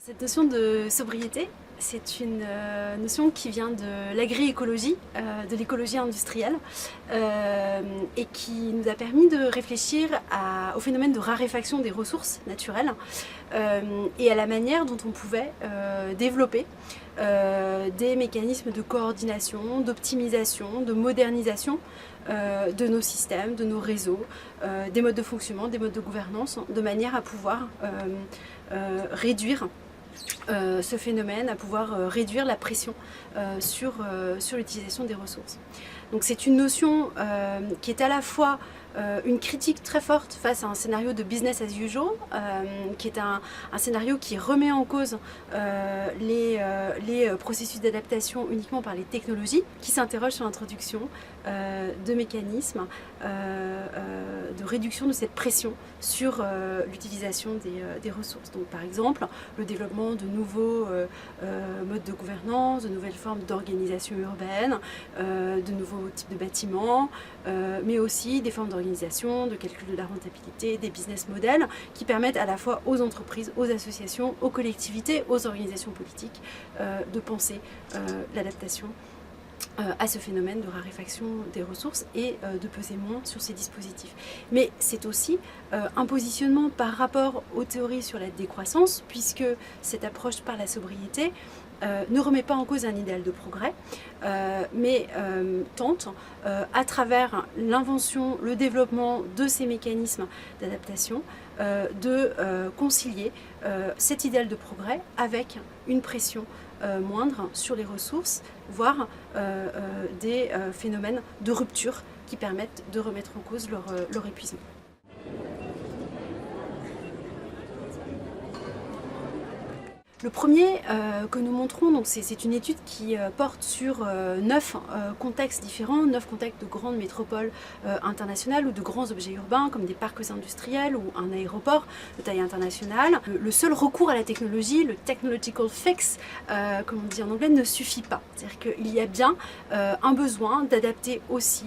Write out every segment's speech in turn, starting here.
Cette notion de sobriété, c'est une notion qui vient de l'agroécologie, de l'écologie industrielle, et qui nous a permis de réfléchir au phénomène de raréfaction des ressources naturelles et à la manière dont on pouvait développer des mécanismes de coordination, d'optimisation, de modernisation de nos systèmes, de nos réseaux, des modes de fonctionnement, des modes de gouvernance, de manière à pouvoir réduire ce phénomène, à pouvoir réduire la pression sur l'utilisation des ressources. Donc c'est une notion qui est à la fois une critique très forte face à un scénario de business as usual, qui est un scénario qui remet en cause les processus d'adaptation uniquement par les technologies, qui s'interroge sur l'introduction de mécanismes de réduction de cette pression sur l'utilisation des ressources. Donc par exemple, le développement de nouveaux modes de gouvernance, de nouvelles formes d'organisation urbaine, de nouveaux types de bâtiments, mais aussi des formes d'organisation, de calcul de la rentabilité, des business models qui permettent à la fois aux entreprises, aux associations, aux collectivités, aux organisations politiques de penser l'adaptation à ce phénomène de raréfaction des ressources et de peser moins sur ces dispositifs. Mais c'est aussi un positionnement par rapport aux théories sur la décroissance, puisque cette approche par la sobriété ne remet pas en cause un idéal de progrès, mais tente, à travers l'invention, le développement de ces mécanismes d'adaptation, de concilier cet idéal de progrès avec une pression moindre sur les ressources, voire des phénomènes de rupture qui permettent de remettre en cause leur épuisement. Le premier que nous montrons, c'est une étude qui porte sur 9 contextes différents, 9 contextes de grandes métropoles internationales ou de grands objets urbains comme des parcs industriels ou un aéroport de taille internationale. Le seul recours à la technologie, le technological fix, comme on dit en anglais, ne suffit pas. C'est-à-dire qu'il y a bien un besoin d'adapter aussi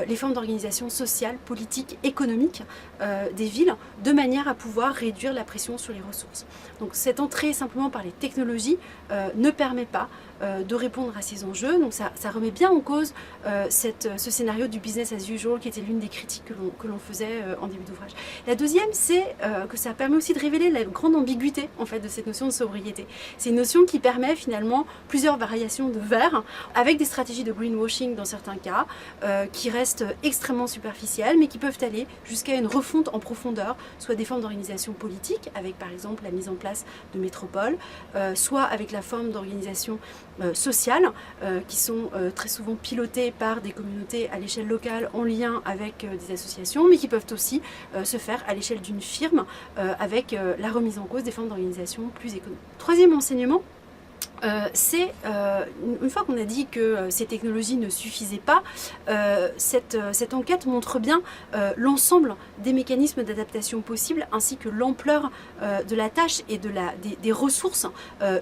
les formes d'organisation sociale, politique, économique des villes de manière à pouvoir réduire la pression sur les ressources. Donc cette entrée simplement par les technologies ne permet pas de répondre à ces enjeux. Donc ça remet bien en cause ce scénario du business as usual qui était l'une des critiques que l'on faisait en début d'ouvrage. La deuxième, c'est que ça permet aussi de révéler la grande ambiguïté en fait de cette notion de sobriété. C'est une notion qui permet finalement plusieurs variations de vert avec des stratégies de greenwashing dans certains cas qui restent extrêmement superficielles mais qui peuvent aller jusqu'à une refonte en profondeur, soit des formes d'organisation politique avec par exemple la mise en place de métropoles, soit avec la forme d'organisation sociales qui sont très souvent pilotées par des communautés à l'échelle locale en lien avec des associations, mais qui peuvent aussi se faire à l'échelle d'une firme avec la remise en cause des formes d'organisation plus économiques. Troisième enseignement, c'est une fois qu'on a dit que ces technologies ne suffisaient pas, cette enquête montre bien l'ensemble des mécanismes d'adaptation possibles ainsi que l'ampleur de la tâche et des ressources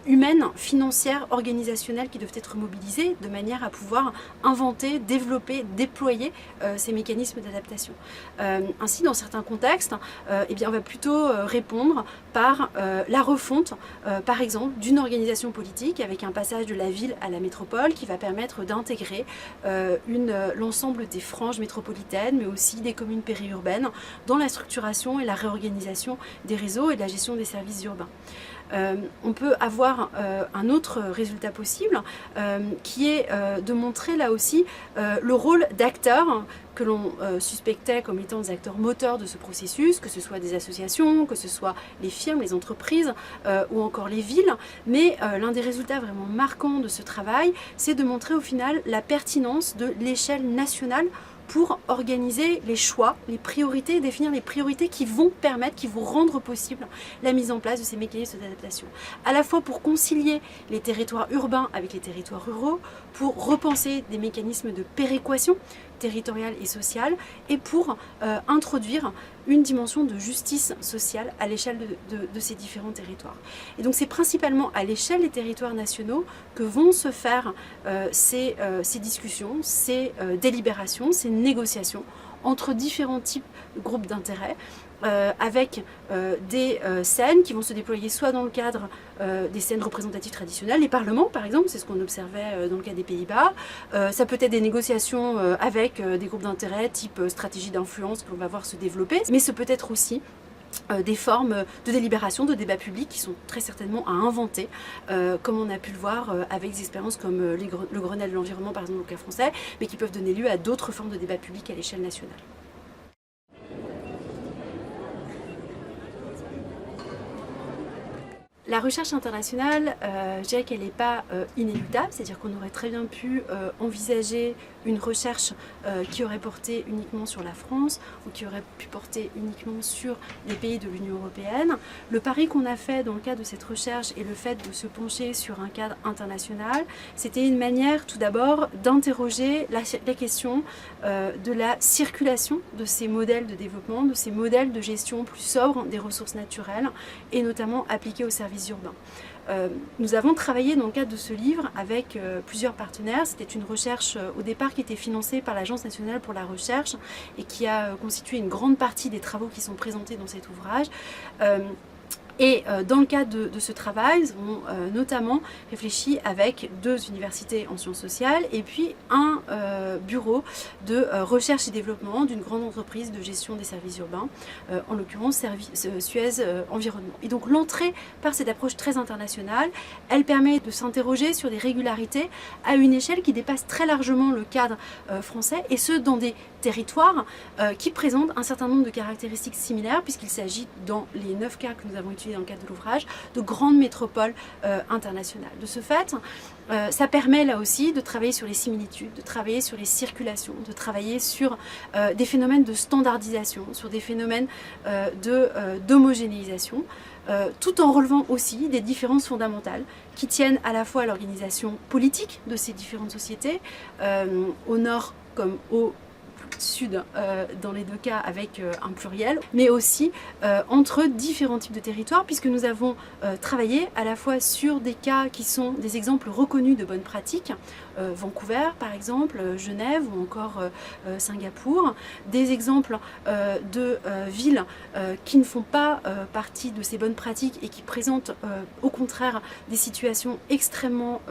humaines, financières, organisationnelles qui doivent être mobilisées de manière à pouvoir inventer, développer, déployer ces mécanismes d'adaptation. Ainsi, dans certains contextes, eh bien, on va plutôt répondre par la refonte, par exemple, d'une organisation politique avec un passage de la ville à la métropole qui va permettre d'intégrer l'ensemble des franges métropolitaines mais aussi des communes périurbaines dans la structuration et la réorganisation des réseaux et de la gestion des services urbains. On peut avoir un autre résultat possible qui est de montrer là aussi le rôle d'acteurs que l'on suspectait comme étant des acteurs moteurs de ce processus, que ce soit des associations, que ce soit les firmes, les entreprises ou encore les villes. Mais l'un des résultats vraiment marquants de ce travail, c'est de montrer au final la pertinence de l'échelle nationale pour organiser les choix, les priorités, définir les priorités qui vont permettre, qui vont rendre possible la mise en place de ces mécanismes d'adaptation. À la fois pour concilier les territoires urbains avec les territoires ruraux, pour repenser des mécanismes de péréquation territoriale et sociale, et pour introduire une dimension de justice sociale à l'échelle de ces différents territoires. Et donc c'est principalement à l'échelle des territoires nationaux que vont se faire ces discussions, ces délibérations, ces négociations entre différents types groupes d'intérêt, avec des scènes qui vont se déployer soit dans le cadre des scènes représentatives traditionnelles, les parlements par exemple, c'est ce qu'on observait dans le cas des Pays-Bas. Ça peut être des négociations avec des groupes d'intérêt type stratégie d'influence que l'on va voir se développer, mais ce peut être aussi des formes de délibération, de débat public qui sont très certainement à inventer, comme on a pu le voir avec des expériences comme le Grenelle de l'environnement par exemple au cas français, mais qui peuvent donner lieu à d'autres formes de débat public à l'échelle nationale. La recherche internationale, je dirais qu'elle n'est pas inéluctable, c'est-à-dire qu'on aurait très bien pu envisager une recherche qui aurait porté uniquement sur la France ou qui aurait pu porter uniquement sur les pays de l'Union européenne. Le pari qu'on a fait dans le cadre de cette recherche et le fait de se pencher sur un cadre international, c'était une manière tout d'abord d'interroger la question de la circulation de ces modèles de développement, de ces modèles de gestion plus sobres des ressources naturelles et notamment appliqués aux services urbains. Nous avons travaillé dans le cadre de ce livre avec plusieurs partenaires. C'était une recherche au départ qui était financée par l'Agence nationale pour la recherche et qui a constitué une grande partie des travaux qui sont présentés dans cet ouvrage. Et dans le cadre de ce travail, nous avons notamment réfléchi avec 2 universités en sciences sociales et puis un bureau de recherche et développement d'une grande entreprise de gestion des services urbains, en l'occurrence Suez Environnement. Et donc l'entrée par cette approche très internationale, elle permet de s'interroger sur des régularités à une échelle qui dépasse très largement le cadre français, et ce dans des territoires qui présentent un certain nombre de caractéristiques similaires, puisqu'il s'agit dans les 9 cas que nous avons étudiés dans le cadre de l'ouvrage, de grandes métropoles internationales. De ce fait, ça permet là aussi de travailler sur les similitudes, de travailler sur les circulations, de travailler sur des phénomènes de standardisation, sur des phénomènes d'homogénéisation, tout en relevant aussi des différences fondamentales qui tiennent à la fois à l'organisation politique de ces différentes sociétés, au nord comme au sud dans les 2 cas avec un pluriel, mais aussi entre différents types de territoires, puisque nous avons travaillé à la fois sur des cas qui sont des exemples reconnus de bonnes pratiques, Vancouver par exemple, Genève ou encore Singapour, des exemples de villes qui ne font pas partie de ces bonnes pratiques et qui présentent au contraire des situations extrêmement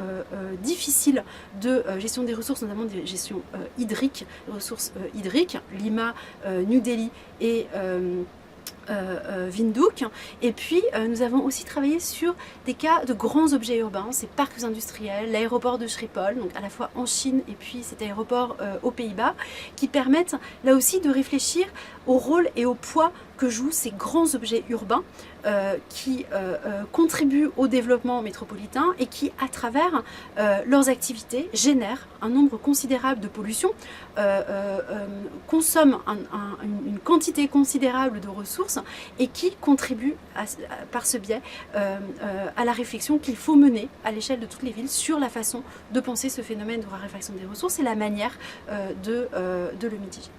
difficiles de gestion des ressources, notamment des gestions hydriques, des ressources hydriques, Lima, New Delhi et Windhoek. Et puis nous avons aussi travaillé sur des cas de grands objets urbains, ces parcs industriels, l'aéroport de Schiphol, donc à la fois en Chine et puis cet aéroport aux Pays-Bas, qui permettent là aussi de réfléchir au rôle et au poids que jouent ces grands objets urbains qui contribuent au développement métropolitain et qui, à travers leurs activités, génèrent un nombre considérable de pollutions, consomment une quantité considérable de ressources et qui contribuent par ce biais à la réflexion qu'il faut mener à l'échelle de toutes les villes sur la façon de penser ce phénomène de raréfaction des ressources et la manière de le mitiger.